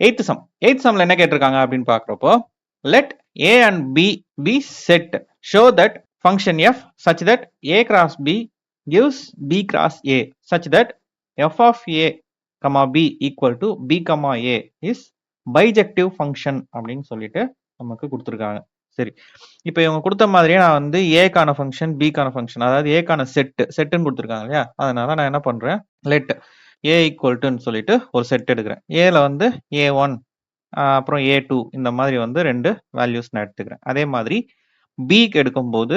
Eighth சம்ல என்ன கேட்டிருக்காங்க அப்படின்னு பார்க்குறப்போ let a and b be set show that function f such that a cross b gives b cross a such that f of a comma b equal to b comma a is bijective function அப்படின்னு சொல்லிட்டு நமக்கு கொடுத்துருக்காங்க. சரி, இப்போ இவங்க கொடுத்த மாதிரியே நான் வந்து ஏக்கான ஃபங்க்ஷன் பிக்கான ஃபங்க்ஷன் அதாவது ஏக்கான செட்டுன்னு கொடுத்துருக்காங்க இல்லையா, அதனால நான் என்ன பண்றேன், லெட் ஏ ஈக்குவல்ட்டுன்னு சொல்லிட்டு ஒரு செட் எடுக்கிறேன். ஏல வந்து A1 அப்புறம் A2 இந்த மாதிரி வந்து 2 வேல்யூஸ் நான் எடுத்துக்கிறேன். அதே மாதிரி பிக்கு எடுக்கும்போது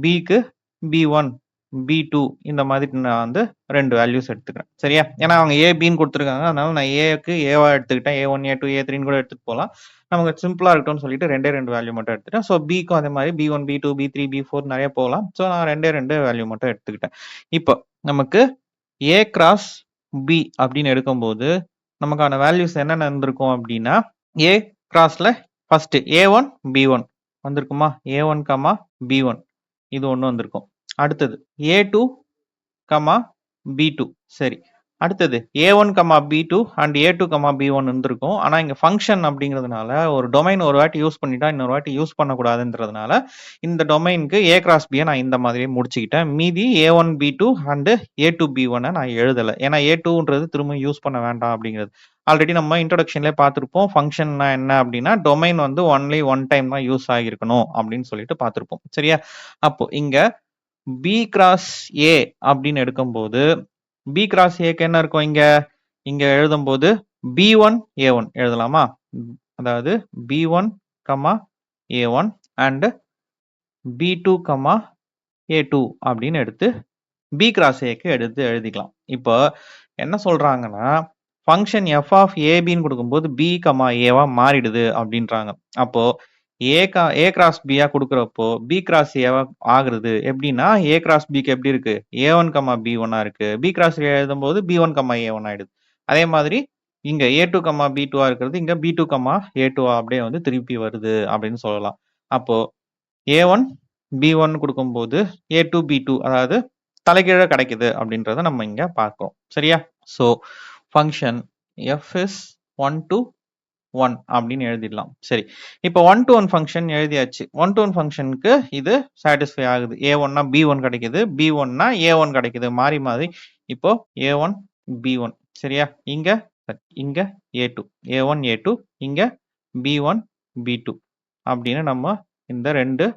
பிக்கு B1 B2 இந்த மாதிரி நான் வந்து 2 வேல்யூஸ் எடுத்துக்கிறேன். சரியா, ஏன்னா அவங்க ஏபின்னு கொடுத்துருக்காங்க, அதனால நான் ஏக்கு ஏவா எடுத்துக்கிட்டேன், A1 A2 A3 கூட எடுத்துட்டு போகலாம். நமக்கு சிம்பிளா இருக்கட்டும்னு சொல்லிட்டு 2 வேல்யூ மட்டும் எடுத்துட்டேன். ஸோ பிக்கும் அதே மாதிரி B1 B2 B3 B4 நிறைய போகலாம். ஸோ நான் 2 வேல்யூ மட்டும் எடுத்துக்கிட்டேன். இப்போ நமக்கு A கிராஸ் பி அப்படின்னு எடுக்கும்போது நமக்கான வேல்யூஸ் என்னென்ன இருந்திருக்கும் அப்படின்னா, ஏ கிராஸ்ல ஃபர்ஸ்ட் A1 B1 வந்திருக்குமா, A1 கமா B1 இது ஒன்று வந்திருக்கும். அடுத்தது A2 கமா B2. சரி, அடுத்தது A1 comma B2 and A2 comma B1 இருந்திருக்கும். ஆனா இங்க ஃபங்க்ஷன் அப்படிங்கிறதுனால ஒரு டொமைன் ஒரு வாட்டி யூஸ் பண்ணிட்டா இன்னொரு வாட்டி யூஸ் பண்ணக்கூடாதுன்றதுனால இந்த டொமைனுக்கு A கிராஸ் B நான் இந்த மாதிரியே முடிச்சுக்கிட்டேன். மீதி A1 B2 and A2 B1 நான் எழுதலை, ஏன்னா A2ன்றது திரும்ப யூஸ் பண்ண வேண்டாம் அப்படிங்கிறது. ஆல்ரெடி நம்ம இன்ட்ரோடக்ஷன்லேயே பார்த்துருப்போம், ஃபங்க்ஷன்னா என்ன அப்படின்னா டொமைன் வந்து ஒன்லி ஒன் டைம் தான் யூஸ் ஆகியிருக்கணும் அப்படின்னு சொல்லிட்டு பார்த்துருப்போம். சரியா, அப்போ இங்க பி கிராஸ் ஏ அப்படின்னு எடுக்கும்போது பி கிராஸ் ஏக்கு என்ன இருக்கும், இங்க எழுதும்போது B1 A1 எழுதலாமா, அதாவது B1 comma A1 and B2 comma A2 அப்படின்னு எடுத்து பி கிராஸ் ஏக்கு எடுத்து எழுதிக்கலாம். இப்போ என்ன சொல்றாங்கன்னா ஃபங்க்ஷன் f ஆஃப் ஏபின்னு கொடுக்கும்போது பி கமா ஏவா மாறிடுது அப்படின்றாங்க. அப்போ ஏ கிராஸ் பியா கொடுக்குறப்போ பி கிராஸ் ஏவா ஆகுறது எப்படின்னா, ஏ கிராஸ் பிக்கு எப்படி இருக்கு, A1 கமா B1 இருக்கு, பி கிராஸ் ஏ எழுதும் போது B1 கமா A1 ஆயிடுது. அதே மாதிரி இங்க A2 கமா B2 இருக்கிறது இங்க B2 கமா A2 அப்படியே வந்து திருப்பி வருது அப்படின்னு சொல்லலாம். அப்போ A1 B1 கொடுக்கும்போது A2 B2 அதாவது தலைகீழ கிடைக்குது அப்படின்றத நம்ம இங்க பார்க்கிறோம். சரியா, so function f is 1 to 1 அப்படின்னு எழுதிடலாம். சரி, இப்போ 1 to 1 ஃபங்க்ஷன் எழுதியாச்சு. 1 to 1 ஃபங்க்ஷனுக்கு இது சாட்டிஸ்ஃபை ஆகுது. A1னா B1 கிடைக்குது, B1னா A1 கிடைக்குது, மாறி மாறி இப்போ A1 B1. சரியா, இங்க A2 A1 A2, இங்க B1 B2 அப்படின்னு நம்ம இந்த 2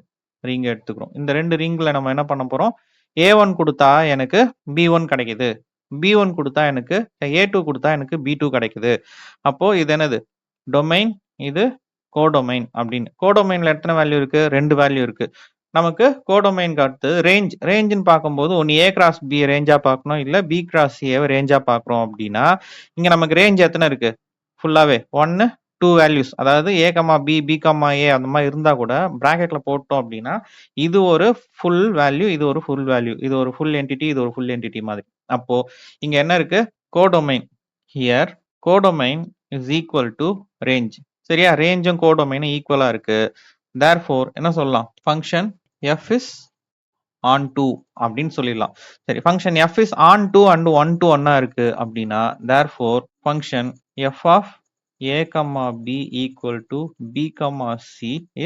ரிங் எடுத்துக்கிறோம். இந்த 2 ரிங்ல நம்ம என்ன பண்ண போறோம், A1 கொடுத்தா எனக்கு B1 கிடைக்குது, B1 கொடுத்தா எனக்கு A2 கொடுத்தா எனக்கு B2 கிடைக்குது. அப்போ இது என்னது டொமைன், இது கோடொமைன் அப்படின்னு. கோடொமைன்ல எத்தனை வேல்யூ இருக்கு, 2 வேல்யூ இருக்கு. நமக்கு கோடொமைனுக்கு அடுத்து ரேஞ்சுன்னு பார்க்கும்போது ஒன்று ஏ கிராஸ் பி ரேஞ்சா பார்க்கணும், இல்லை பி கிராஸ் ஏ ரேஞ்சா பார்க்குறோம் அப்படின்னா இங்க நமக்கு ரேஞ்ச் எத்தனை இருக்கு, ஃபுல்லாவே 1 2 வேல்யூஸ், அதாவது ஏ கமா பி பி கமா ஏ அந்த மாதிரி இருந்தா கூட பிராக்கெட்ல போட்டோம் அப்படின்னா இது ஒரு ஃபுல் வேல்யூ, இது ஒரு ஃபுல் வேல்யூ, இது ஒரு ஃபுல் என்டிட்டி, இது ஒரு ஃபுல் என்டிட்டி மாதிரி. அப்போ இங்க என்ன இருக்கு, codomain. Here codomain is equal to range. சரியா, ரேஞ்சும் கோடொமைனும் ஈக்குவலா இருக்கு. தேர்ஃபோர் என்ன சொல்லலாம், ஃபங்க்ஷன் f is on 2 அப்படின்னு சொல்லிடலாம். சரி, function f is on 2 and 1 to 1 இருக்கு அப்படின்னா therefore function f of a comma b equal to b comma c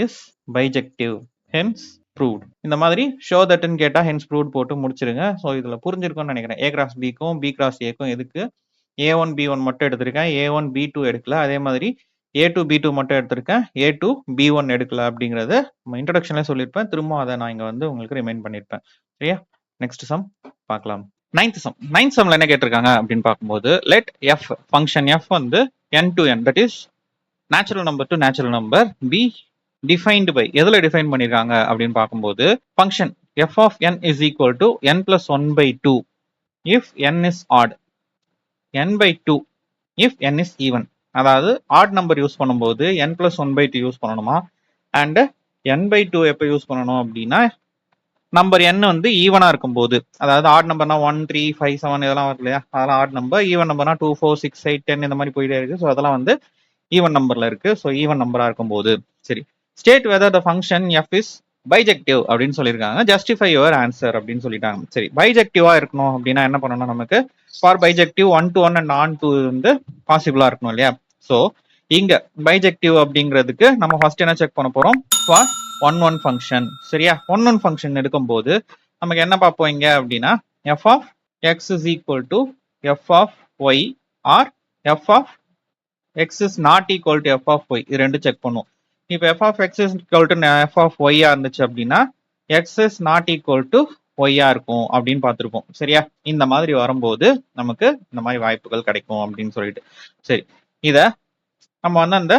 is bijective, hence proved. இந்த மாதிரி show thatன்னு கேட்டா hence proved போட்டு முடிச்சிருங்க. ஸோ இதுல புரிஞ்சிருக்கும்னு நினைக்கிறேன். a கிராஸ் பிக்கும் b கிராஸ் ஏக்கும் எதுக்கு A1 B1 மட்டும் எடுத்திருக்கேன், A1 B2 எடுக்கல. அதே மாதிரி A2 B2 மட்டும் எடுத்திருக்கேன், A2 B1 எடுக்கல அப்படிங்கறது நம்ம இன்ட்ரோடக்ஷன்ல சொல்லியிருப்பேன். திரும்ப அதை நான் இங்க வந்து உங்களுக்கு ரிமைண்ட் பண்ணிருப்பேன். சரியா, நெக்ஸ்ட் சம் பார்க்கலாம். நைன்த் சம்ல என்ன கேட்டிருக்காங்க அப்படின்னு பார்க்கும்போது let f ஃபங்க்ஷன் f வந்து n to n, that is natural number to natural number, be defined by எதுல டிஃபைன் பண்ணிருக்காங்க அப்படின்னு பார்க்கும்போது function f of n is equal to n plus 1 by 2 if n is odd, n by 2 if n is even. அதாவது add number use பண்ணும்போது n plus 1 by 2 use பண்ணணுமா, and n by 2 எப்போ use பண்ணணும் அப்படின்னா number n வந்து ஈவனா இருக்கும்போது, அதாவது add நம்பர்னா 1 3 5 7 இதெல்லாம் வரும் இல்லையா, அதெல்லாம் ஆட் நம்பர். ஈவன் நம்பர்னா 2 4 6 8 10 இந்த மாதிரி போயிட்டே இருக்கு. ஸோ அதெல்லாம் வந்து ஈவன் நம்பர்ல இருக்கு. ஸோ ஈவன் நம்பரா இருக்கும்போது சரி, state whether the function f is bijective அப்படின்னு சொல்லியிருக்காங்க, ஜஸ்டிஃபை யுவர் ஆன்சர் அப்படின்னு சொல்லிட்டாங்க. சரி, பைஜெக்டிவா இருக்கணும் அப்படின்னா என்ன பண்ணணும், நமக்கு for bijective 1 to 1 and on 2 வந்து பாசிபிளா இருக்கணும் இல்லையா. ஸோ இங்க பைஜெக்டிவ் அப்படிங்கிறதுக்கு நம்ம ஃபர்ஸ்ட் என்ன செக் பண்ண போறோம், ஃபார் ஒன் ஃபங்க்ஷன். சரியா, ஒன் ஃபங்க்ஷன் எடுக்கும்போது நமக்கு என்ன பார்ப்போம் இங்க அப்படின்னா, f of x is equal to f of y or f of x is not equal to f of y. இது ரெண்டு செக் பண்ணுவோம். இப்போ f of x is equal to f of y இருந்துச்சு அப்படின்னா x is not equal to y இருக்கும் அப்படின்னு பார்த்துருப்போம். சரியா, இந்த மாதிரி வரும்போது நமக்கு இந்த மாதிரி வாய்ப்புகள் கிடைக்கும் அப்படின்னு சொல்லிட்டு. சரி, இத நம்ம வந்து அந்த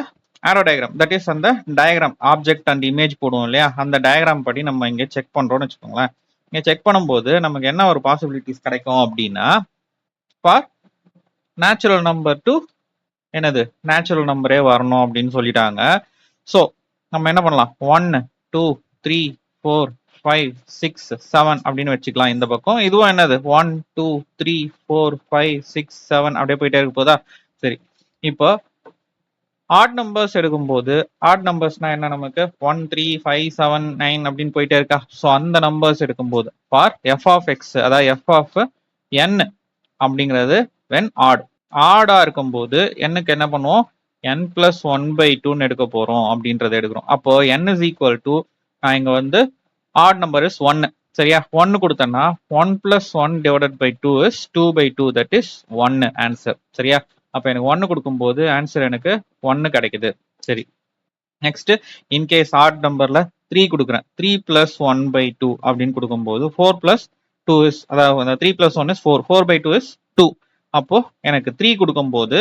ஆரோ டயக்ராம், தட் இஸ் அந்த டயக்ராம் ஆப்ஜெக்ட் அண்ட் இமேஜ் போடுவோம் இல்லையா, அந்த டயக்ராம் படி நம்ம இங்க செக் பண்றோம்னு வச்சுக்கோங்களேன். இங்க செக் பண்ணும்போது நமக்கு என்ன ஒரு பாசிபிலிட்டிஸ் கிடைக்கும் அப்படின்னா, ஃபார் நேச்சுரல் நம்பர் டு என்னது நேச்சுரல் நம்பரே வரணும் அப்படின்னு சொல்லிட்டாங்க. ஸோ நம்ம என்ன பண்ணலாம், 1 2 3 4 5 6 7 அப்படின்னு வச்சுக்கலாம் இந்த பக்கம். இதுவும் என்னது 1 2 3 4 5 6 7 அப்படியே போயிட்டே இருக்கு போதா. சரி, இப்போ ஆட் நம்பர்ஸ் எடுக்கும்போது, ஆட் நம்பர்ஸ்னா என்ன, நமக்கு 1 3 5 7 9 அப்படின்னு போயிட்டே இருக்கா. ஸோ அந்த நம்பர்ஸ் எடுக்கும்போது ஃபார் எஃப் ஆஃப் எக்ஸ், அதாவது எஃப் ஆஃப் என் அப்படிங்கிறது வென் ஆட், ஆடா இருக்கும்போது என்னுக்கு என்ன பண்ணுவோம், n plus 1/2 எடுக்க போறோம் அப்படின்றத எடுக்கிறோம். அப்போ n is equal to, நான் இங்க வந்து ஆட் நம்பர் இஸ் 1. சரியா, 1 கொடுத்தேன்னா 1 plus 1 divided by 2 is 2/2, that is 1 answer. சரியா, அப்ப எனக்கு 1 கொடுக்கும்போது ஆன்சர் எனக்கு 1 கிடைக்குது. சரி, நெக்ஸ்ட் இன்கேஸ் ஆட் நம்பர்ல 3 கொடுக்குறேன், 3 plus 1/2 அப்படின்னு கொடுக்கும்போது 4 plus 2 is, அதாவது 3 plus 1 is 4, 4/2 is 2. அப்போ எனக்கு 3 கொடுக்கும்போது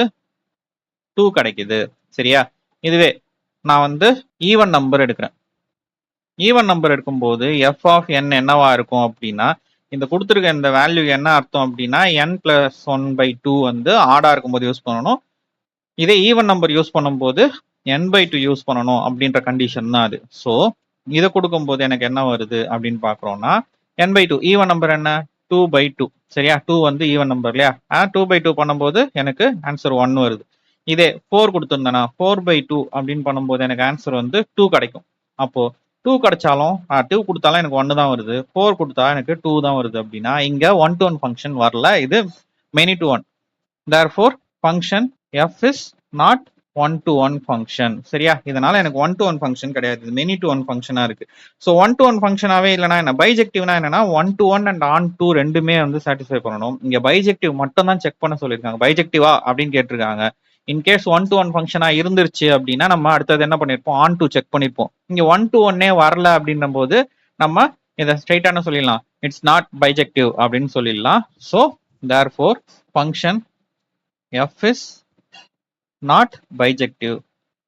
2 கிடைக்குது. சரியா, இதுவே நான் வந்து ஈவன் நம்பர் எடுக்கிறேன். ஈவன் நம்பர் எடுக்கும்போது எஃப் ஆஃப் என் என்னவா இருக்கும் அப்படின்னா, இந்த கொடுத்துருக்க இந்த வேல்யூ என்ன அர்த்தம் அப்படின்னா, n plus 1/2 வந்து ஆடா இருக்கும்போது யூஸ் பண்ணணும். இதே ஈவன் நம்பர் யூஸ் பண்ணும்போது n/2 யூஸ் பண்ணணும் அப்படின்ற கண்டிஷன் தான் அது. ஸோ இதை கொடுக்கும்போது எனக்கு என்ன வருது அப்படின்னு பாக்குறோம்னா, n/2 ஈவன் நம்பர் என்ன 2/2. சரியா, 2 வந்து ஈவன் நம்பர் இல்லையா, 2/2 பண்ணும்போது எனக்கு ஆன்சர் 1 வருது. இதே 4 கொடுத்துருந்தேன்னா 4/2 அப்படின்னு பண்ணும்போது எனக்கு ஆன்சர் வந்து 2 கிடைக்கும். அப்போ 2 கிடைச்சாலும் 2 கொடுத்தாலும் எனக்கு 1 தான் வருது, 4 கொடுத்தா எனக்கு 2 தான் வருது. அப்படின்னா இங்க 1-to-1 ஃபங்க்ஷன் வரல, இது many-to-one. therefore function f is not 1-to-1 function. சரியா, இதனால எனக்கு 1-to-1 ஃபங்க்ஷன் கிடையாது, இது many-to-one ஃபங்க்ஷனா இருக்கு. ஸோ 1-to-1 ஃபங்க்ஷனாவே இல்லைனா என்ன, பைஜெக்டிவ்னா என்னன்னா 1-to-1 அண்ட் on-to ரெண்டுமே வந்து சாட்டிஸ்ஃபை பண்ணணும். இங்க பைஜெக்டிவ் மட்டும் தான் செக் பண்ண சொல்லியிருக்காங்க, பைஜெக்டிவா அப்படின்னு கேட்டிருக்காங்க. இன்கேஸ் 1-to-1 ஃபங்க்ஷனா இருந்துருச்சு அப்படின்னா நம்ம அடுத்தது என்ன பண்ணிருப்போம், on-to செக் பண்ணிருப்போம். இங்க 1-to-1 வரல அப்படின்ற போது நம்ம இதை ஸ்ட்ரைட்டா என்ன சொல்லிடலாம், இட்ஸ் நாட் பைஜெக்டிவ் அப்படின்னு சொல்லிடலாம். So therefore function f is not bijective.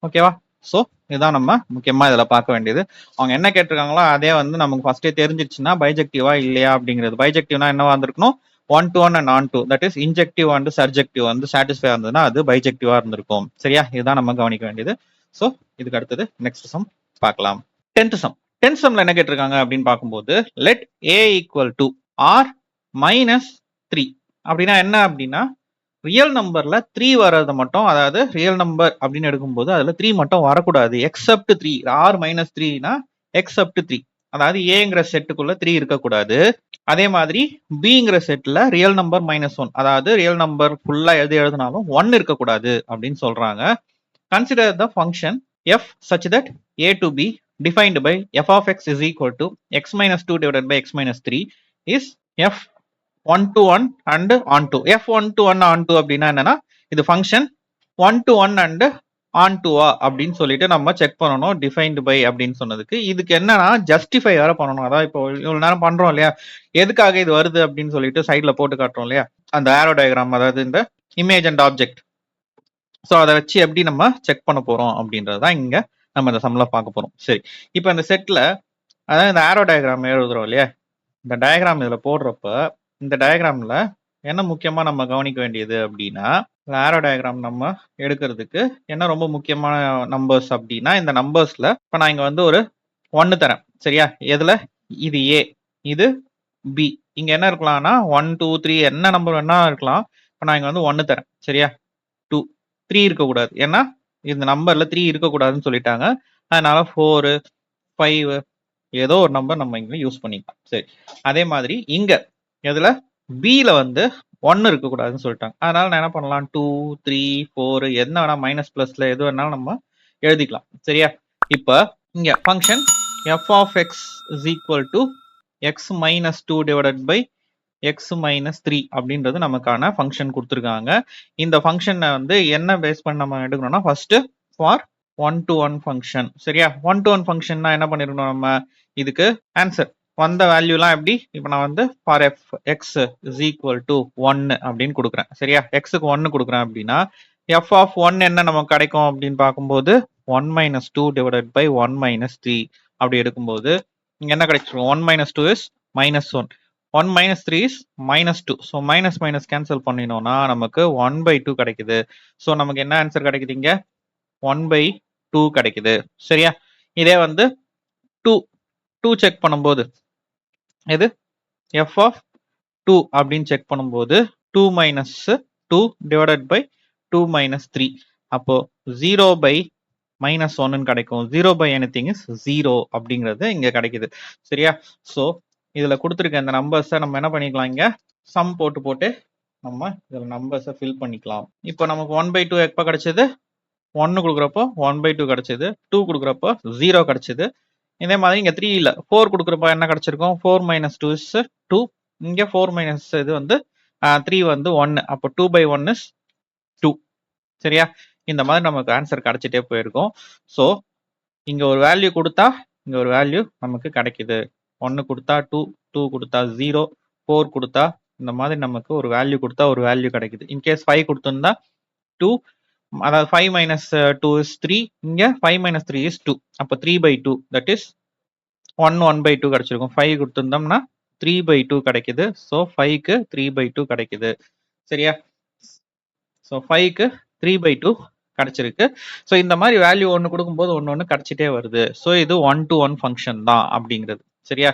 ஓகேவா, ஸோ இதுதான் நம்ம முக்கியமா இதுல பார்க்க வேண்டியது. அவங்க என்ன கேட்டிருக்காங்களோ அதே வந்து நமக்கு ஃபர்ஸ்டே தெரிஞ்சிருச்சுன்னா பைஜெக்டிவா இல்லையா அப்படிங்கிறது. பைஜெக்டிவ்னா என்னவா இருந்திருக்கணும், 1-to-1 and on-to, that is injective and surjective வந்து சாட்டிஸ்ஃபை இருந்ததுன்னா அது பைஜெக்டிவா இருந்திருக்கும். சரியா, இதுதான் நம்ம கவனிக்க வேண்டியது. ஸோ இதுக்கு அடுத்தது நெக்ஸ்ட் சம் பார்க்கலாம். 10th some. 10th சம்ல என்ன கேட்டிருக்காங்க அப்படின்னு பார்க்கும்போது, let a equal to r minus 3. அப்படின்னா என்ன அப்படின்னா, ரியல் நம்பர்ல 3 வர்றது மட்டும், அதாவது ரியல் நம்பர் அப்படின்னு எடுக்கும்போது அதுல 3 மட்டும் வரக்கூடாது, எக்ஸப்ட் 3. r minus 3னா எக்ஸப்ட் 3, அதாவது ஏங்கிற செட்டுக்குள்ள 3 இருக்கக்கூடாது. அதே மாதிரி பிங்கிற செட்ல ரியல் நம்பர் -1, அதாவது ரியல் நம்பர் ஃபுல்லா எது எழுதினாலும் 1 இருக்கக்கூடாது அப்படின்னு சொல்றாங்க. Consider the function f such that a to b defined by f of x is equal to x minus 2 divided by x minus 3 is f 1-to-1 and on-to. f 1-to-1 on-to அப்படின்னா என்னன்னா, இது function 1-to-1 and on-to-ஆ அப்படின்னு சொல்லிட்டு நம்ம check பண்ணணும், defined by அப்படின்னு சொன்னதுக்கு. இதுக்கு என்னன்னா ஜஸ்டிஃபை வேற பண்ணணும். அதான் இப்போ இவ்வளவு நேரம் பண்றோம் இல்லையா, எதுக்காக இது வருது அப்படின்னு சொல்லிட்டு சைட்ல போட்டு காட்டுறோம் இல்லையா, அந்த ஆரோ டயக்ராம், அதாவது இந்த இமேஜ் அண்ட் ஆப்ஜெக்ட். ஸோ அதை வச்சு எப்படி நம்ம செக் பண்ண போறோம் அப்படின்றதான் இங்க நம்ம இந்த சம்ல பார்க்க போறோம். சரி, இப்போ இந்த செட்ல அதாவது இந்த ஆரோ டயக்ராம் எழுதுறோம் இல்லையா, இந்த டயக்ராம் இதுல போடுறப்ப இந்த டயக்ராம்ல என்ன முக்கியமா நம்ம கவனிக்க வேண்டியது அப்படின்னா, ஆரோ டயக்ராம் நம்ம எடுக்கிறதுக்கு என்ன ரொம்ப முக்கியமான நம்பர்ஸ் அப்படின்னா, இந்த நம்பர்ஸ்ல இப்ப நான் இங்க வந்து ஒரு 1 தரேன். சரியா, எதுல, இது a, இது b. இங்க என்ன இருக்கலாம்னா 1 2 3 என்ன நம்பர் வேணா இருக்கலாம். இப்ப நான் இங்க வந்து 1 தரேன். சரியா, 2 3 இருக்கக்கூடாது, ஏன்னா இந்த நம்பர்ல 3 இருக்கக்கூடாதுன்னு சொல்லிட்டாங்க. அதனால 4 5 ஏதோ ஒரு நம்பர் நம்ம இங்க யூஸ் பண்ணிக்கலாம். சரி, அதே மாதிரி இங்க எதுல, b ல வந்து 1 இருக்கக்கூடாதுன்னு சொல்லிட்டாங்க. அதனால நான் என்ன பண்ணலாம் 2, 3, 4 என்ன வேணா மைனஸ் பிளஸ்ல எது வேணாலும் நம்ம எழுதிக்கலாம். சரியா? இப்ப இங்க function f of x is equal to x minus 2 divided by x minus 3 அப்படின்றது நமக்கான ஃபங்க்ஷன் கொடுத்துருக்காங்க. இந்த ஃபங்க்ஷனை வந்து என்ன பேஸ் பண்ணி நம்ம எடுக்கணும்னா ஃபர்ஸ்ட் ஃபார் 1 to 1 ஃபங்க்ஷன். சரியா? 1 to 1 ஃபங்க்ஷன்னா என்ன பண்ணிருக்கணும் நம்ம இதுக்கு ஆன்சர் வந்த வேல்யூலாம் எப்படி இப்போ நான் வந்து for F X is equal to 1 அப்படின்னு கொடுக்குறேன். சரியா? எக்ஸுக்கு 1 கொடுக்குறேன் அப்படின்னா எஃப் ஆஃப் 1 என்ன நமக்கு கிடைக்கும் அப்படின்னு பார்க்கும்போது 1 minus 2 divided by 1 minus 3 அப்படி எடுக்கும்போது இங்க என்ன கிடைச்சிருக்கும் 1 minus 2 is minus 1, 1 minus 3 is minus 2. So minus minus cancel பண்ணினோம்னா நமக்கு 1 by 2 கிடைக்குது. ஸோ நமக்கு என்ன ஆன்சர் கிடைக்குது இங்க 1 by 2 கிடைக்குது. சரியா? இதே வந்து 2 செக் பண்ணும்போது எது f of 2 அப்படின்னு செக் பண்ணும்போது 2 minus 2 divided by 2 minus 3 அப்போ 0 by minus 1 கிடைக்கும். 0 by anything is 0 அப்படிங்கிறது இங்க கிடைக்குது. சரியா? ஸோ இதுல கொடுத்துருக்க இந்த நம்பர்ஸை நம்ம என்ன பண்ணிக்கலாம் இங்க சம் போட்டு நம்ம இதுல நம்பர்ஸை ஃபில் பண்ணிக்கலாம். இப்போ நமக்கு 1 by 2 எப்போ கிடைச்சது 1 கொடுக்குறப்போ 1 by 2 கிடைச்சது, 2 கொடுக்குறப்போ 0 கிடைச்சது. இதே மாதிரி இங்க 3 இல்ல 4 கொடுக்குறப்ப என்ன கிடைச்சிருக்கும் 4 minus 2 is 2, இங்க 4 minus இது வந்து 3 வந்து 1, அப்போ 2 by 1 is 2. சரியா? இந்த மாதிரி நமக்கு ஆன்சர் கிடைச்சிட்டே போயிருக்கும். ஸோ இங்க ஒரு வேல்யூ கொடுத்தா இங்க ஒரு வேல்யூ நமக்கு கிடைக்குது. 1 கொடுத்தா 2, 2 கொடுத்தா 0, 4 கொடுத்தா இந்த மாதிரி நமக்கு ஒரு வேல்யூ கொடுத்தா ஒரு வேல்யூ கிடைக்குது. இன்கேஸ் 5 கொடுத்திருந்தா 2, அதாவது 5 minus 2 is 3, இங்க 5 minus 3 is 2, அப்போ 3 by 2 that is 1 by 2 கிடைச்சிருக்கும். 5 கொடுத்திருந்தோம்னா 3 by 2 கிடைக்குது. ஸோ 5க்கு 3 by 2 கிடைக்குது. சரியா? ஸோ 5க்கு 3 by 2 கிடைச்சிருக்கு. ஸோ இந்த மாதிரி வேல்யூ ஒன்று கொடுக்கும்போது ஒன்று கிடைச்சிட்டே வருது. ஸோ இது 1 to 1 ஃபங்க்ஷன் தான் அப்படிங்கிறது. சரியா?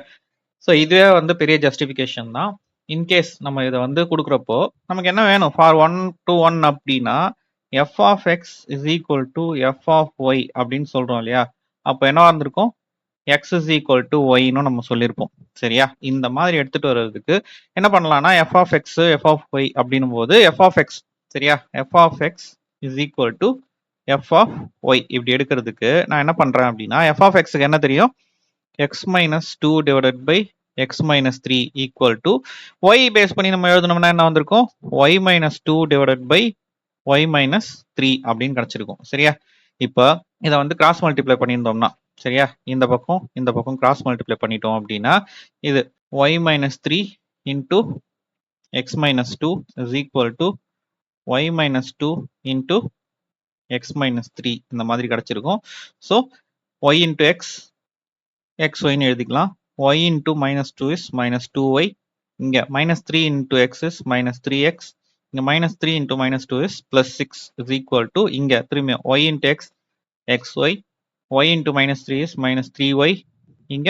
ஸோ இதுவே வந்து பெரிய ஜஸ்டிஃபிகேஷன் தான். இன்கேஸ் நம்ம இதை வந்து கொடுக்குறப்போ நமக்கு என்ன வேணும் ஃபார் 1 to 1 அப்படின்னா f of x is equal to f of y அப்படின்னு சொல்றோம் இல்லையா? அப்போ என்ன வந்திருக்கும் x is equal to y ன்னு நம்ம சொல்லியிருப்போம். சரியா? இந்த மாதிரி எடுத்துட்டு வர்றதுக்கு என்ன பண்ணலாம்னா f of x f of y அப்படின்னும் போது f of x சரியா f of x is equal to f of y இப்படி எடுக்கிறதுக்கு நான் என்ன பண்றேன் அப்படின்னா f of x என்ன தெரியும் x minus 2 divided by x minus 3 equal to y base பண்ணி நம்ம எழுதணும்னா என்ன வந்திருக்கும் y minus 2 divided by y minus 3 அப்படின்னு கிடைச்சிருக்கும். சரியா? இப்போ இதை வந்து கிராஸ் மல்டிப்ளை பண்ணியிருந்தோம்னா சரியா இந்த பக்கம் கிராஸ் மல்டிப்ளை பண்ணிட்டோம் அப்படின்னா இது y minus 3 into x minus 2 is equal to y minus 2 into x minus 3 இந்த மாதிரி கிடைச்சிருக்கும். So y into x xy ன்னு எழுதிக்கலாம். y into minus 2 is minus 2y, இங்க minus 3 into x is minus 3x, இங்க minus 3 into minus 2 is plus 6 is equal to இங்க திரும்ப y into x xy, y into minus 3 is minus 3y, இங்க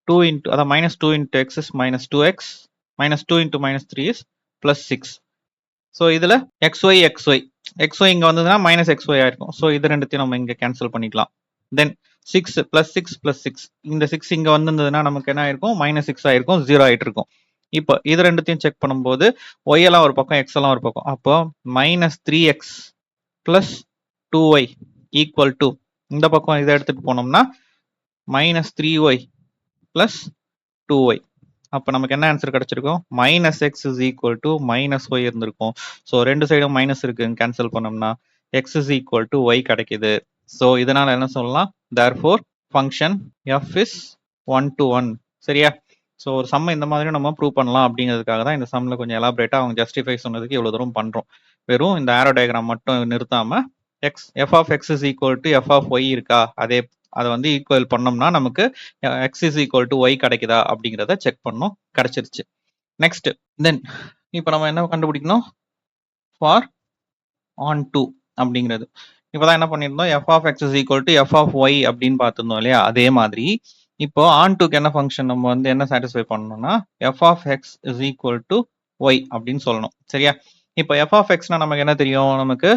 2 into அதாவது minus 2 into x is minus 2x, minus 2 into minus 3 is plus 6. So இதுல xy xy இங்க வந்ததுன்னா minus xy ஆயிருக்கும். So இது ரெண்டுத்தையும் நம்ம இங்க கேன்சல் பண்ணிக்கலாம். தென் 6 plus 6 plus 6 இந்த 6 இங்க வந்திருந்ததுன்னா நமக்கு என்ன ஆயிருக்கும் மைனஸ் 6 ஆயிருக்கும் 0 ஆயிட்டு இருக்கும். இப்போ இது ரெண்டுத்தையும் செக் பண்ணும்போது y எல்லாம் ஒரு பக்கம் x எல்லாம் ஒரு பக்கம், அப்போ minus 3x plus 2y equal to இந்த பக்கம் இதை எடுத்துட்டு போனோம்னா மைனஸ் 3y பிளஸ் 2y. அப்போ நமக்கு என்ன ஆன்சர் கிடைச்சிருக்கும் minus x is equal to minus y இருந்திருக்கும். ஸோ ரெண்டு சைடும் மைனஸ் இருக்குன்னு கேன்சல் பண்ணோம்னா x is equal to y கிடைக்குது. ஸோ இதனால என்ன சொல்லலாம் therefore function f is 1 to 1. சரியா? ஸோ ஒரு சம் இந்த மாதிரி நம்ம ப்ரூவ் பண்ணலாம் அப்படிங்கிறதுக்காக தான் இந்த சம்மில் கொஞ்சம் எலாபரேட்டாக அவங்க ஜஸ்டிஃபை சொன்னதுக்கு இவ்வளோ தூரம் பண்ணுறோம். வெறும் இந்த ஆரோ டயக்ராம் மட்டும் நிறுத்தாம f of x is equal to f of y இருக்கா அதை வந்து ஈக்குவல் பண்ணோம்னா நமக்கு x is equal to y கிடைக்குதா அப்படிங்கிறத செக் பண்ணோம், கிடைச்சிருச்சு. நெக்ஸ்ட் தென் இப்போ நம்ம என்ன கண்டுபிடிக்கணும் ஃபார் ஆன் டூ அப்படிங்கிறது. இப்போதான் என்ன பண்ணியிருந்தோம் f of x is equal to f of y அப்படின்னு பார்த்துருந்தோம் இல்லையா? அதே மாதிரி இப்போ ஆன் டூக்கு என்ன ஃபங்க்ஷன் நம்ம வந்து என்ன சாட்டிஸ்ஃபை பண்ணணும்னா f of x is equal to y அப்படின்னு சொல்லணும். சரியா? இப்போ f of xனா நமக்கு என்ன தெரியும், நமக்கு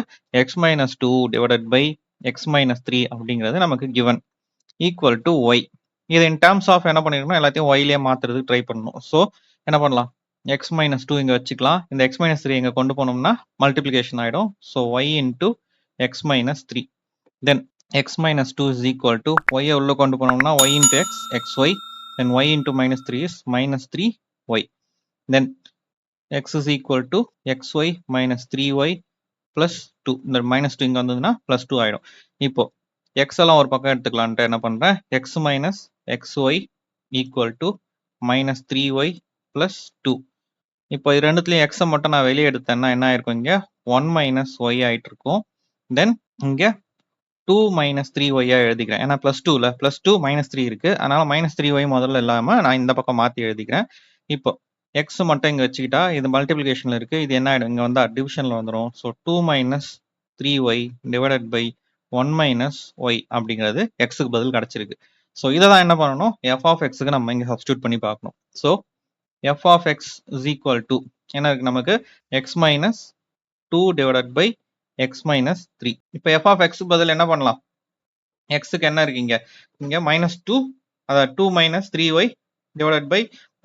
x minus 2 divided by x minus 3 அப்படிங்கிறது நமக்கு given equal to y. இது in terms of என்ன பண்ணிருக்கணும் எல்லாத்தையும் yலயே மாத்துறதுக்கு ட்ரை பண்ணணும். ஸோ என்ன பண்ணலாம் எக்ஸ் மைனஸ் டூ இங்கே வச்சுக்கலாம். இந்த எக்ஸ் மைனஸ் த்ரீ இங்கே கொண்டு போனோம்னா மல்டிப்ளிகேஷன் ஆகிடும். So y into x minus three. Then x minus two is equal to ஒய்யை உள்ளே கொண்டு போனோம்னா y into x, x y. Then y into minus three is minus three y. Then x is equal to x y minus three y plus two. இந்த minus two இங்கே வந்ததுன்னா plus two ஆகிடும். இப்போ X எல்லாம் ஒரு பக்கம் எடுத்துக்கலான்ட்டு என்ன பண்ணுறேன், x minus x y equal to minus three y plus two. இப்போ இது ரெண்டுத்துலையும் எக்ஸை மட்டும் நான் வெளியே எடுத்தேன்னா என்ன ஆயிருக்கும், இங்கே ஒன் மைனஸ் ஒய் ஆகிட்டு இருக்கும். தென் இங்கே டூ மைனஸ் த்ரீ ஒய்யாக எழுதிக்கிறேன். ஏன்னா ப்ளஸ் டூவில் ப்ளஸ் டூ மைனஸ் த்ரீ இருக்குது. அதனால் மைனஸ் த்ரீ ஒய் முதல்ல இல்லாமல் நான் இந்த பக்கம் மாற்றி எழுதிக்கிறேன். இப்போ எக்ஸ் மட்டும் இங்கே வச்சுக்கிட்டா இது மல்டிப்ளிகேஷனில் இருக்குது. இது என்ன ஆகிடும், இங்கே வந்து டிவிஷனில் வந்துடும். So two minus three y divided by one minus y அப்படிங்கிறது எக்ஸுக்கு பதில் கிடச்சிருக்கு. ஸோ இதை தான் என்ன பண்ணணும், எஃப் ஆஃப் எக்ஸுக்கு நம்ம இங்கே சப்ஸ்டியூட் பண்ணி பார்க்கணும். So f of x is equal to என்ன இருக்கு நமக்கு, x minus 2 divided by x minus 3. இப்போ f of x பதில் என்ன பண்ணலாம், x க்கு என்ன இருக்கு இங்க minus 2, அதாவது 2 minus 3y divided by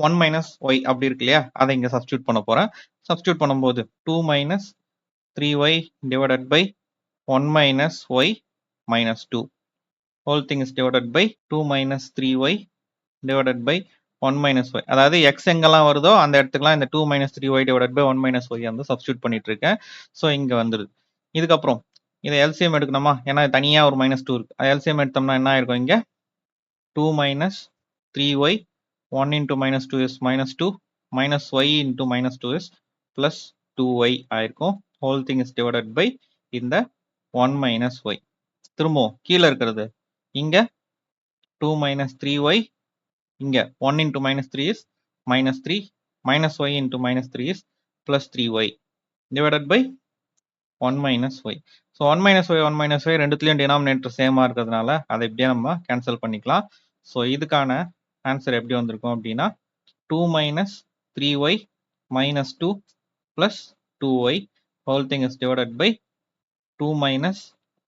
1 minus y அப்படி இருக்கு இல்லையா, அதை இங்க சப்ஸ்டியூட் பண்ண போறேன். சப்ஸ்டியூட் பண்ணும்போது 2 minus 3y divided by 1 minus y minus 2 whole thing is divided by 2 minus 3y divided by 1 minus y. அதாவது x எங்கெல்லாம் வருதோ அந்த இடத்துக்குலாம் இந்த 2 minus 3y divided by 1 minus y வந்து சப்ஸ்டியூட் பண்ணிட்டு இருக்கேன். ஸோ இங்கே வந்துடுது. இதுக்கப்புறம் இதை எல்சிஎம் எடுக்கணுமா, ஏன்னா தனியாக ஒரு மைனஸ் டூ இருக்கு. எல்சிஎம் எடுத்தோம்னா என்ன ஆயிருக்கும், இங்கே 2 minus 3y 1 into minus 2 is minus 2 minus y into minus 2 is plus 2y ஆயிருக்கும். Whole thing is divided by இந்த 1 minus y. திரும்பவும் கீழே இருக்கிறது இங்கே 2 minus 3y, இங்க 1 into minus 3 is minus 3 minus y into minus 3 is plus 3y divided by 1 minus y. So 1 minus y ரெண்டுத்துலயும் denominator சேமா இருக்கிறதுனால அதை இப்படியே நம்ம கேன்சல் பண்ணிக்கலாம். ஸோ இதுக்கான ஆன்சர் எப்படி வந்திருக்கும் அப்படின்னா 2 minus 3y minus 2 plus 2y whole thing is divided by 2 minus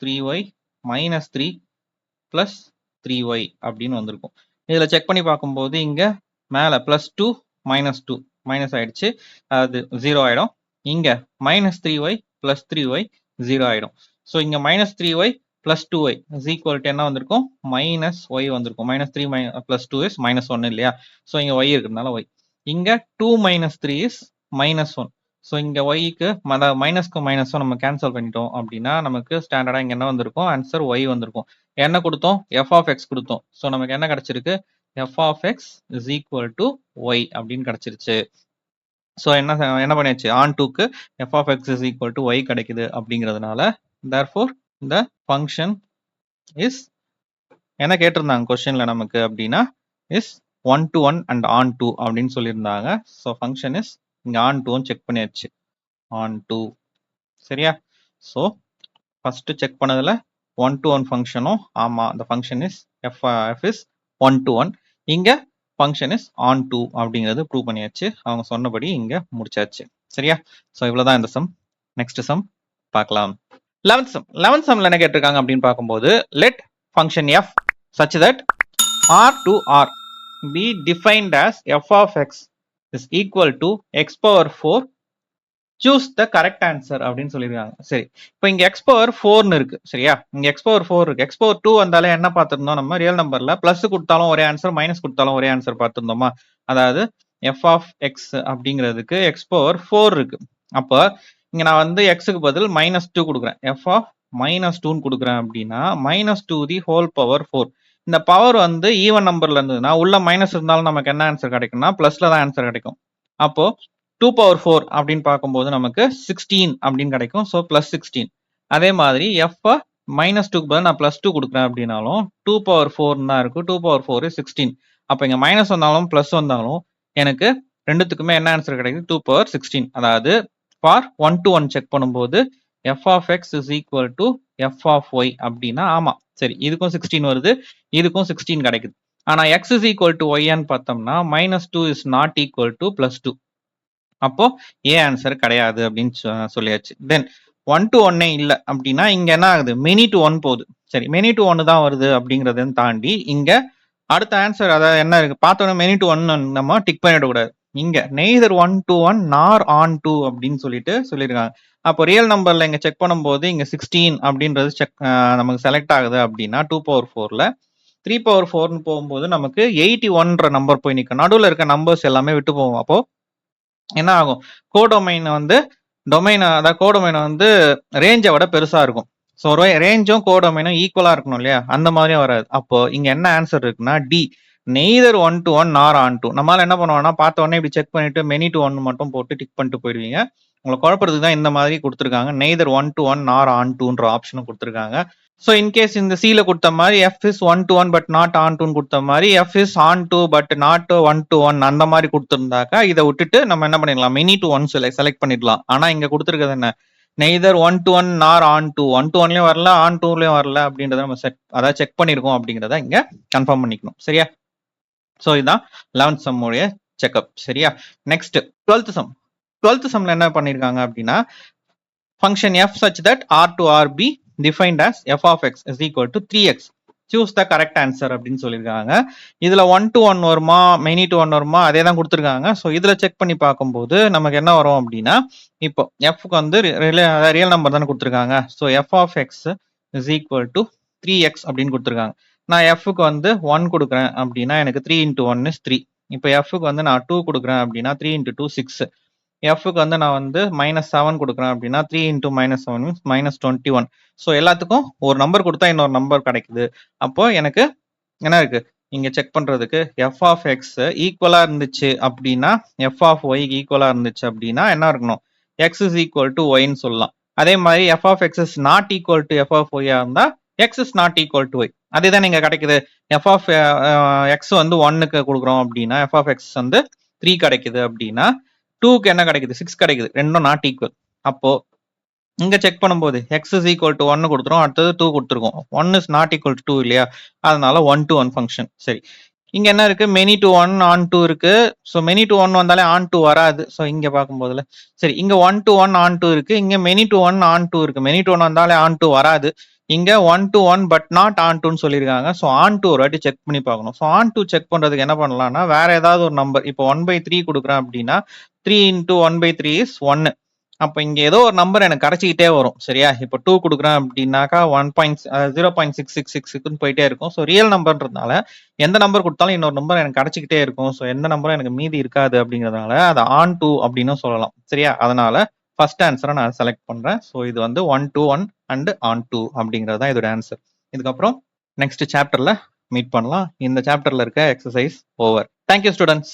3y minus 3 plus 3y அப்படின்னு வந்திருக்கும். இதில் செக் பண்ணி பார்க்கும்போது இங்கே மேலே ப்ளஸ் 2 மைனஸ் 2 மைனஸ் ஆயிடுச்சு, அது 0 ஆகிடும். இங்கே மைனஸ் 3y ப்ளஸ் 3y 0 ஆகிடும். ஸோ இங்கே minus 3y plus 2y is equal to என்ன வந்திருக்கும், மைனஸ் ஒய் வந்திருக்கும். மைனஸ் 3 ப்ளஸ் 2 இஸ் மைனஸ் 1 இல்லையா, ஸோ இங்கே ஒய் இருக்கிறதுனால ஒய். இங்கே 2 மைனஸ் 3 இஸ் மைனஸ் 1. ஸோ இங்கே ஒய்க்கு மைனஸ்க்கு மைனஸும் நம்ம கேன்சல் பண்ணிட்டோம் அப்படின்னா நமக்கு ஸ்டாண்டர்டாக இங்கே என்ன வந்திருக்கும், ஆன்சர் ஒய் வந்திருக்கும். என்ன கொடுத்தோம், எஃப் ஆஃப் எக்ஸ் கொடுத்தோம். ஸோ நமக்கு என்ன கிடைச்சிருக்கு, f of x is equal to y அப்படின்னு கிடைச்சிருச்சு. ஸோ என்ன பண்ணியாச்சு, ஆன் டூக்கு f of x is equal to y கிடைக்குது அப்படிங்கிறதுனால தேர்ஃபோர் இந்த ஃபங்க்ஷன் இஸ் என்ன கேட்டிருந்தாங்க கொஸ்டின்ல நமக்கு அப்படின்னா இஸ் 1 to 1 and on 2 அப்படின்னு சொல்லியிருந்தாங்க. ஸோ ஃபங்க்ஷன் இஸ் இங்கே ஆன் 2 செக் பண்ணியாச்சு, ஆன் 2 சரியா. ஸோ ஃபர்ஸ்ட் செக் பண்ணதுல 1 to 1 ஃபங்க்ஷனும் ஆமா, the function is f is 1 to 1. இங்க function is on 2 அப்படிங்கிறது ப்ரூவ் பண்ணியாச்சு. அவங்க சொன்னபடி இங்க முடிச்சாச்சு சரியா. ஸோ இவ்வளவுதான் இந்த சம். நெக்ஸ்ட் சம் பார்க்கலாம். 11th சம்ல என்ன கேட்டிருக்காங்க அப்படின்னு பார்க்கும்போது let function f such that r to r be defined as f of x is equal to x power 4 choose the correct answer அப்படின்னு சொல்லியிருக்காங்க. சரி, இப்போ இங்க x power 4ன்னு இருக்கு சரியா, இங்க x power 4 இருக்கு. x power 2 வந்தாலே என்ன பார்த்திருந்தோம், நம்ம ரியல் நம்பர்ல பிளஸ் கொடுத்தாலும் ஒரே ஆன்சர், மைனஸ் கொடுத்தாலும் ஒரே ஆன்சர் பார்த்திருந்தோமா. அதாவது f of x அப்படிங்கிறதுக்கு x power 4 இருக்கு. அப்போ இங்க நான் வந்து x-க்கு பதில் மைனஸ் 2 கொடுக்குறேன், f of மைனஸ் 2 கொடுக்குறேன் அப்படின்னா மைனஸ் 2 தி ஹோல் பவர் 4. இந்த பவர் வந்து ஈவன் நம்பர்ல இருந்ததுன்னா உள்ள மைனஸ் இருந்தாலும் நமக்கு என்ன ஆன்சர் கிடைக்கும்னா பிளஸ்ல தான் ஆன்சர் கிடைக்கும். அப்போ 2 power 4 அப்படின்னு பார்க்கும்போது நமக்கு 16 அப்படின்னு கிடைக்கும். So plus 16. அதே மாதிரி எஃப் மைனஸ் 2க்கு பதில் நான் பிளஸ் 2 கொடுக்குறேன் அப்படின்னாலும் 2 power 4 தான் இருக்கும். 2 power 4 is 16. அப்போ இங்க மைனஸ் வந்தாலும் பிளஸ் வந்தாலும் எனக்கு ரெண்டுத்துக்குமே என்ன ஆன்சர் கிடைக்குது, 2 power 16. அதாவது ஃபார் 1 to 1 செக் பண்ணும்போது f of x is equal to f of y அப்படின்னா ஆமா சரி, இதுக்கும் 16 வருது, இதுக்கும் 16 கிடைக்குது. ஆனா எக்ஸ் இஸ் ஈக்குவல் டு ஒய்ன்னு பார்த்தோம்னா minus 2 is not equal to plus 2. அப்போ ஏ ஆன்சர் கிடையாது அப்படின்னு சொல்லியாச்சு. தென் 1 to 1 இல்லை அப்படின்னா இங்க என்ன ஆகுது, மெனி டு 1 போகுது. சரி, மெனி டு 1 தான் வருது அப்படிங்கறத தாண்டி இங்க அடுத்த ஆன்சர் அதாவது என்ன இருக்கு பார்த்தோன்னா மெனி டு 1 நம்ம டிக் பண்ணிடக்கூடாது. இங்க நெய்தர் 1 to 1 நார் ஆன் 2 அப்படின்னு சொல்லியிருக்காங்க. அப்போ ரியல் நம்பர்ல இங்க செக் பண்ணும்போது இங்க 16 அப்படின்றது நமக்கு செலக்ட் ஆகுது அப்படின்னா 2/4ல 3/4ன்னு போகும்போது நமக்கு 81ன்ற நம்பர் போய் நிற்கும். நடுவில் இருக்க நம்பர்ஸ் எல்லாமே விட்டு போகும். அப்போ என்ன ஆகும், கோடொமைன் வந்து அதாவது கோடொமைன் வந்து ரேஞ்சை விட பெருசா இருக்கும். ஸோ ரேஞ்சும் கோடொமைனும் ஈக்குவலா இருக்கணும் இல்லையா, அந்த மாதிரியும் வராது. அப்போ இங்க என்ன ஆன்சர் இருக்குன்னா டி, நெய்தர் 1 to 1 நார் ஆன் 2. நம்மளால என்ன பண்ணுவோம்னா பார்த்த உடனே இப்படி செக் பண்ணிட்டு மெனி டு 1 மட்டும் போட்டு டிக் பண்ணிட்டு போயிடுவீங்க. உங்களை குழப்பறதுக்கு தான் இந்த மாதிரி கொடுத்துருக்காங்க. நெய்தர் 1 to 1 நார் ஆன் 2ன்ற ஆப்ஷனும் கொடுத்துருக்காங்க. ஸோ இன்கேஸ் இந்த சில கொடுத்த மாதிரி F is 1 to 1 but not on 2 கொடுத்த மாதிரி F is on 2 but not 1 to 1 அந்த மாதிரி கொடுத்துருந்தாக்கா இதை விட்டுட்டு நம்ம என்ன பண்ணிடலாம், மெனி டு 1 செலக்ட் பண்ணிடலாம். ஆனா இங்க கொடுத்துருக்கிறது என்ன, நெய்தர் 1 to 1 நார் ஆன் 2, 1 to 1லயும் வரல ஆன் 2லயும் வரல அப்படின்றத நம்ம அதாவது செக் பண்ணிருக்கோம் அப்படிங்கிறத இங்க கன்ஃபார்ம் பண்ணிக்கணும். சரியா? ஸோ இதுதான் 11th சம் உடைய செக்அப். சரியா? Next 12th some. 12th சம்ல என்ன பண்ணிருக்காங்க அப்படின்னா, function f such that r to r be defined as f of x is equal to 3x. Choose the correct answer அப்படின்னு சொல்லியிருக்காங்க. இதுல 1 to 1 வருமா மெனி டு 1 வருமா அதே தான் கொடுத்துருக்காங்க. ஸோ இதுல செக் பண்ணி பார்க்கும்போது நமக்கு என்ன வரும் அப்படின்னா, இப்போ எஃப்க்கு வந்து ரியல் நம்பர் தானே கொடுத்துருக்காங்க. So f of x is equal to 3x அப்படின்னு கொடுத்துருக்காங்க. நான் எஃப்க்கு வந்து 1 கொடுக்குறேன் அப்படின்னா எனக்கு 3 into 1 is 3. இப்போ எஃப்க்கு வந்து நான் 2 கொடுக்குறேன் அப்படின்னா 3 into 2 6. எஃப்க்கு வந்து நான் வந்து -7 கொடுக்குறேன் அப்படின்னா 3 into -7 -21. ஸோ எல்லாத்துக்கும் ஒரு நம்பர் கொடுத்தா இன்னொரு நம்பர் கிடைக்குது. அப்போ எனக்கு என்ன இருக்கு இங்க செக் பண்றதுக்கு, எஃப் ஆஃப் எக்ஸ் ஈக்குவலா இருந்துச்சு அப்படின்னா எஃப் ஆஃப் ஒய்க்கு ஈக்குவலா இருந்துச்சு அப்படின்னா என்ன இருக்கணும், எக்ஸ் இஸ் ஈக்குவல் டு ஒய்ன்னு சொல்லலாம். அதே மாதிரி f of x is not equal to f of ஒய்யா இருந்தா x is not equal to y. அதேதான் இங்க கிடைக்குது. எஃப் ஆஃப் எக்ஸ் வந்து 1க்கு கொடுக்குறோம் அப்படின்னா எஃப் ஆஃப் எக்ஸ் வந்து 3 கிடைக்குது அப்படின்னா 2க்கு என்ன கிடைக்குது, 6 கிடைக்குது. ரெண்டும் நாட் ஈக்குவல். அப்போ இங்க செக் பண்ணும்போது எக்ஸ் இஸ் ஈக்குவல் டு 1 கொடுத்துரும், அடுத்தது 2 கொடுத்துருக்கோம். 1 இஸ் நாட் ஈக்குவல் டு 2 இல்லையா, அதனால 1 to 1 ஃபங்க்ஷன். சரி, இங்க என்ன இருக்கு, மெனி டு 1 ஆன் 2 இருக்கு. ஸோ மெனி டு 1 வந்தாலே ஆன் 2 வராது. ஸோ இங்க பார்க்கும்போதுல சரி, இங்க 1 to 1 ஆன் 2 இருக்கு, இங்க மெனி டு 1 ஆன் 2 இருக்கு. மெனி டு 1 வந்தாலே ஆன் 2 வராது. இங்க 1 to 1 பட் நாட் ஆன் 2ன்னு சொல்லியிருக்காங்க. ஸோ ஆன் 2 ஒரு வாட்டி செக் பண்ணி பார்க்கணும். ஸோ ஆன் 2 செக் பண்றதுக்கு என்ன பண்ணலாம்னா, வேற ஏதாவது ஒரு நம்பர், இப்போ 1/3 கொடுக்குறேன் அப்படின்னா 3 into 1/3 இஸ் 1. அப்போ இங்க ஏதோ ஒரு நம்பர் எனக்கு கிடைச்சிக்கிட்டே வரும். சரியா? இப்போ 2 கொடுக்குறேன் அப்படின்னாக்கா 0.6666 போயிட்டே இருக்கும். ஸோ ரியல் நம்பர்ன்றதுனால எந்த நம்பர் கொடுத்தாலும் இன்னொரு நம்பர் எனக்கு கிடைச்சிக்கிட்டே இருக்கும். ஸோ எந்த நம்பரும் எனக்கு மீதி இருக்காது அப்படிங்கிறதுனால அதை ஆன் 2 அப்படின்னு சொல்லலாம். சரியா? அதனால ஃபர்ஸ்ட் ஆன்சரை நான் செலக்ட் பண்றேன். ஸோ இது வந்து 1 to 1 அண்ட் ஆன் 2 அப்படிங்கிறது தான் இதோட ஆன்சர். இதுக்கப்புறம் நெக்ஸ்ட் சாப்டர்ல மீட் பண்ணலாம். இந்த சாப்டர்ல இருக்க எக்ஸசைஸ் ஓவர். Thank you students.